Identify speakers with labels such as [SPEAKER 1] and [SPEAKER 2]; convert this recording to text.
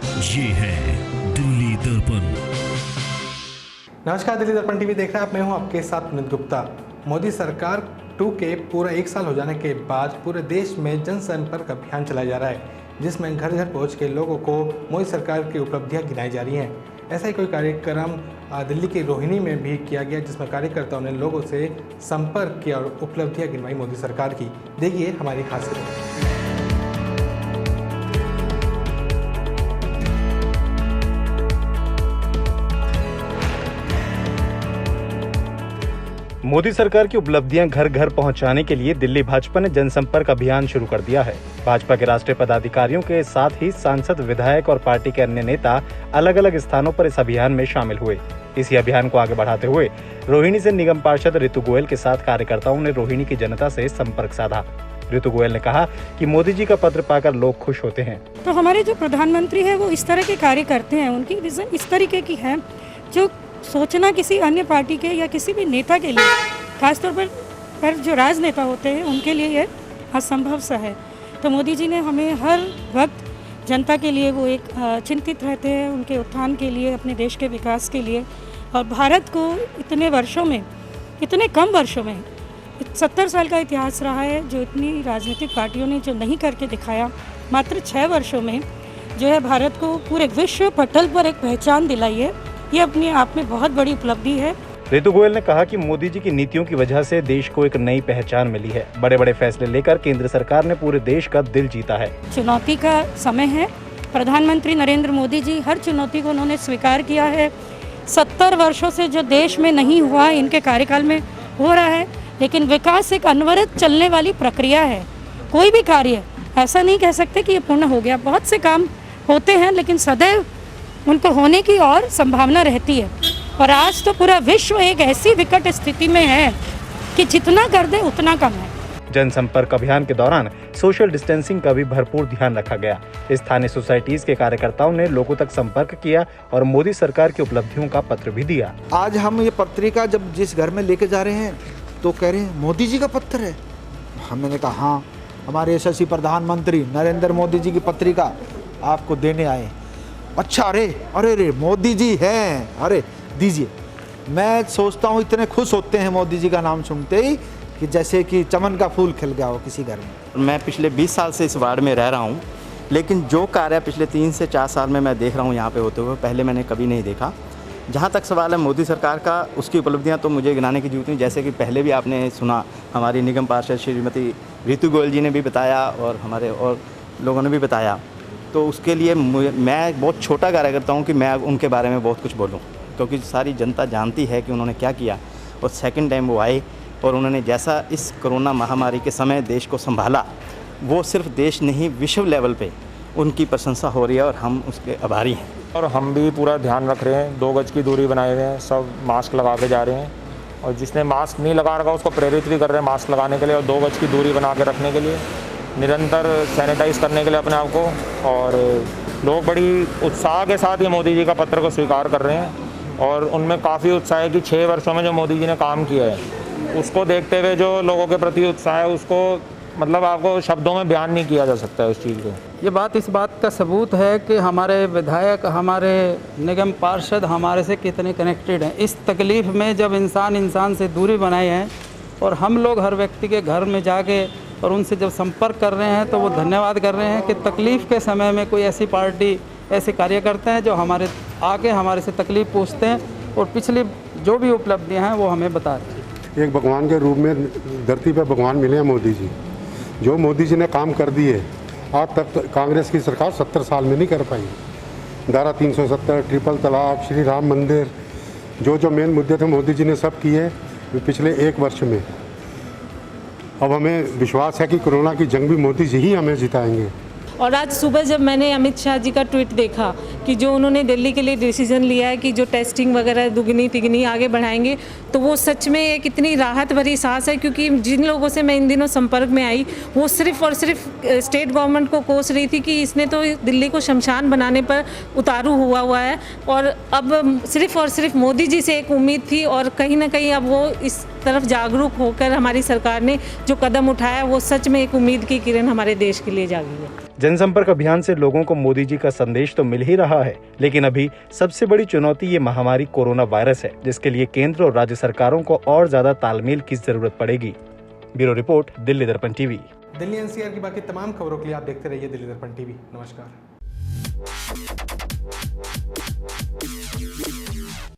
[SPEAKER 1] ये है दिल्ली दर्पण।
[SPEAKER 2] नमस्कार, दिल्ली दर्पण टीवी देख रहे हैं आप। मैं हूं आपके साथ विनीत गुप्ता। मोदी सरकार 2 के पूरा 1 साल हो जाने के बाद पूरे देश में जनसंपर्क अभियान चलाया जा रहा है, जिसमें घर घर पहुंच के लोगों को मोदी सरकार की उपलब्धियां गिनाई जा रही हैं। ऐसा ही कोई कार्यक्रम दिल्ली की रोहिणी में भी किया गया, जिसमें कार्यकर्ताओं ने लोगों से संपर्क किया और उपलब्धियां गिनवाई मोदी सरकार की। देखिए हमारी खास रिपोर्ट।
[SPEAKER 3] मोदी सरकार की उपलब्धियां घर घर पहुंचाने के लिए दिल्ली भाजपा ने जनसंपर्क अभियान शुरू कर दिया है। भाजपा के राष्ट्रीय पदाधिकारियों के साथ ही सांसद, विधायक और पार्टी के अन्य नेता अलग अलग स्थानों पर इस अभियान में शामिल हुए। इसी अभियान को आगे बढ़ाते हुए रोहिणी से निगम पार्षद ऋतु गोयल के साथ कार्यकर्ताओं ने रोहिणी की जनता से संपर्क साधा। ऋतु गोयल ने कहा कि मोदी जी का पत्र पाकर लोग खुश होते हैं।
[SPEAKER 4] तो हमारे जो प्रधानमंत्री है वो इस तरह के कार्य करते हैं, उनकी विजन इस तरीके की है जो सोचना किसी अन्य पार्टी के या किसी भी नेता के लिए, खासतौर पर जो राजनेता होते हैं उनके लिए ये असंभव सा है। तो मोदी जी ने हमें हर वक्त जनता के लिए वो एक चिंतित रहते हैं, उनके उत्थान के लिए, अपने देश के विकास के लिए। और भारत को इतने वर्षों में, इतने कम वर्षों में 70 साल का इतिहास रहा है, जो इतनी राजनीतिक पार्टियों ने जो नहीं करके दिखाया, मात्र 6 वर्षों में जो है भारत को पूरे विश्व पटल पर एक पहचान दिलाई है। ये अपने आप में बहुत बड़ी उपलब्धि है।
[SPEAKER 3] ऋतु गोयल ने कहा कि मोदी जी की नीतियों की वजह से देश को एक नई पहचान मिली है। बड़े बड़े फैसले लेकर केंद्र सरकार ने पूरे देश का दिल जीता है।
[SPEAKER 4] चुनौती का समय है। प्रधानमंत्री नरेंद्र मोदी जी हर चुनौती को उन्होंने स्वीकार किया है। 70 वर्षों से जो देश में नहीं हुआ, इनके कार्यकाल में हो रहा है। लेकिन विकास एक अनवरत चलने वाली प्रक्रिया है। कोई भी कार्य ऐसा नहीं कह सकते कि ये पूर्ण हो गया। बहुत से काम होते हैं, लेकिन सदैव उनको होने की और संभावना रहती है। और आज तो पूरा विश्व एक ऐसी विकट स्थिति में है कि जितना कर दे उतना कम है।
[SPEAKER 3] जनसंपर्क अभियान के दौरान सोशल डिस्टेंसिंग का भी भरपूर ध्यान रखा गया। स्थानीय सोसाइटीज के कार्यकर्ताओं ने लोगों तक संपर्क किया और मोदी सरकार की उपलब्धियों का पत्र भी दिया।
[SPEAKER 5] आज हम ये पत्रिका जब जिस घर में लेके जा रहे हैं तो कह रहे हैं मोदी जी का पत्र है। हमने कहा हाँ, हमारे यशस्वी प्रधानमंत्री नरेंद्र मोदी जी की पत्रिका आपको देने आए। अच्छा, अरे मोदी जी हैं, अरे दीजिए। मैं सोचता हूँ इतने खुश होते हैं मोदी जी का नाम सुनते ही कि जैसे कि चमन का फूल खिल गया हो किसी घर में।
[SPEAKER 6] मैं पिछले 20 साल से इस वार्ड में रह रहा हूँ, लेकिन जो कार्य पिछले 3 से 4 साल में मैं देख रहा हूँ यहाँ पे होते हुए, पहले मैंने कभी नहीं देखा। जहाँ तक सवाल है मोदी सरकार का, उसकी उपलब्धियाँ तो मुझे गिनाने की जरूरत नहीं। जैसे कि पहले भी आपने सुना, हमारी निगम पार्षद श्रीमती ऋतु गोयल जी ने भी बताया और हमारे और लोगों ने भी बताया। तो उसके लिए मैं बहुत छोटा कार्य करता हूँ कि मैं उनके बारे में बहुत कुछ बोलूँ, क्योंकि सारी जनता जानती है कि उन्होंने क्या किया। और सेकंड टाइम वो आए और उन्होंने जैसा इस कोरोना महामारी के समय देश को संभाला, वो सिर्फ देश नहीं विश्व लेवल पे उनकी प्रशंसा हो रही है और हम उसके आभारी हैं।
[SPEAKER 7] और हम भी पूरा ध्यान रख रहे हैं, 2 गज की दूरी बनाए हुए हैं, सब मास्क लगा के जा रहे हैं। और जिसने मास्क नहीं लगा रखा उसको प्रेरित भी कर रहे हैं मास्क लगाने के लिए और 2 गज की दूरी बना के रखने के लिए, निरंतर सैनिटाइज करने के लिए अपने आप को। और लोग बड़ी उत्साह के साथ ये मोदी जी का पत्र को स्वीकार कर रहे हैं और उनमें काफ़ी उत्साह है कि 6 वर्षों में जो मोदी जी ने काम किया है उसको देखते हुए जो लोगों के प्रति उत्साह है, उसको मतलब आपको शब्दों में बयान नहीं किया जा सकता है उस चीज़ को।
[SPEAKER 8] ये बात इस बात का सबूत है कि हमारे विधायक, हमारे निगम पार्षद हमारे से कितने कनेक्टेड हैं। इस तकलीफ़ में जब इंसान से दूरी बनाए हैं और हम लोग हर व्यक्ति के घर में जाके और उनसे जब संपर्क कर रहे हैं तो वो धन्यवाद कर रहे हैं कि तकलीफ़ के समय में कोई ऐसी पार्टी, ऐसे कार्यकर्ता हैं जो हमारे आके हमारे से तकलीफ़ पूछते हैं और पिछली जो भी उपलब्धियां हैं वो हमें बता रहे हैं।
[SPEAKER 9] एक भगवान के रूप में धरती पर भगवान मिले हैं मोदी जी। जो मोदी जी ने काम कर दिए, आज तक कांग्रेस की सरकार 70 साल में नहीं कर पाई। धारा 370, ट्रिपल तलाक, श्री राम मंदिर, जो मेन मुद्दे थे मोदी जी ने सब किए पिछले 1 वर्ष में। अब हमें विश्वास है कि कोरोना की जंग भी मोदी जी ही हमें जिताएंगे।
[SPEAKER 10] और आज सुबह जब मैंने अमित शाह जी का ट्वीट देखा कि जो उन्होंने दिल्ली के लिए डिसीजन लिया है कि जो टेस्टिंग वगैरह दुगनी तिगनी आगे बढ़ाएंगे, तो वो सच में एक इतनी राहत भरी सांस है। क्योंकि जिन लोगों से मैं इन दिनों संपर्क में आई, वो सिर्फ और सिर्फ स्टेट गवर्नमेंट को कोस रही थी कि इसने तो दिल्ली को शमशान बनाने पर उतारू हुआ है, और अब सिर्फ और सिर्फ मोदी जी से एक उम्मीद थी। और कहीं ना कहीं अब वो इस तरफ जागरूक होकर हमारी सरकार ने जो कदम उठाया, वो सच में एक उम्मीद की किरण हमारे देश के लिए जागी है।
[SPEAKER 3] जनसंपर्क अभियान से लोगों को मोदी जी का संदेश तो मिल ही रहा है, लेकिन अभी सबसे बड़ी चुनौती ये महामारी कोरोना वायरस है, जिसके लिए केंद्र और राज्य सरकारों को और ज्यादा तालमेल की जरूरत पड़ेगी। ब्यूरो रिपोर्ट, दिल्ली दर्पण टीवी।
[SPEAKER 2] दिल्ली एनसीआर की बाकी तमाम खबरों के लिए आप देखते रहिए दिल्ली दर्पण टीवी। नमस्कार।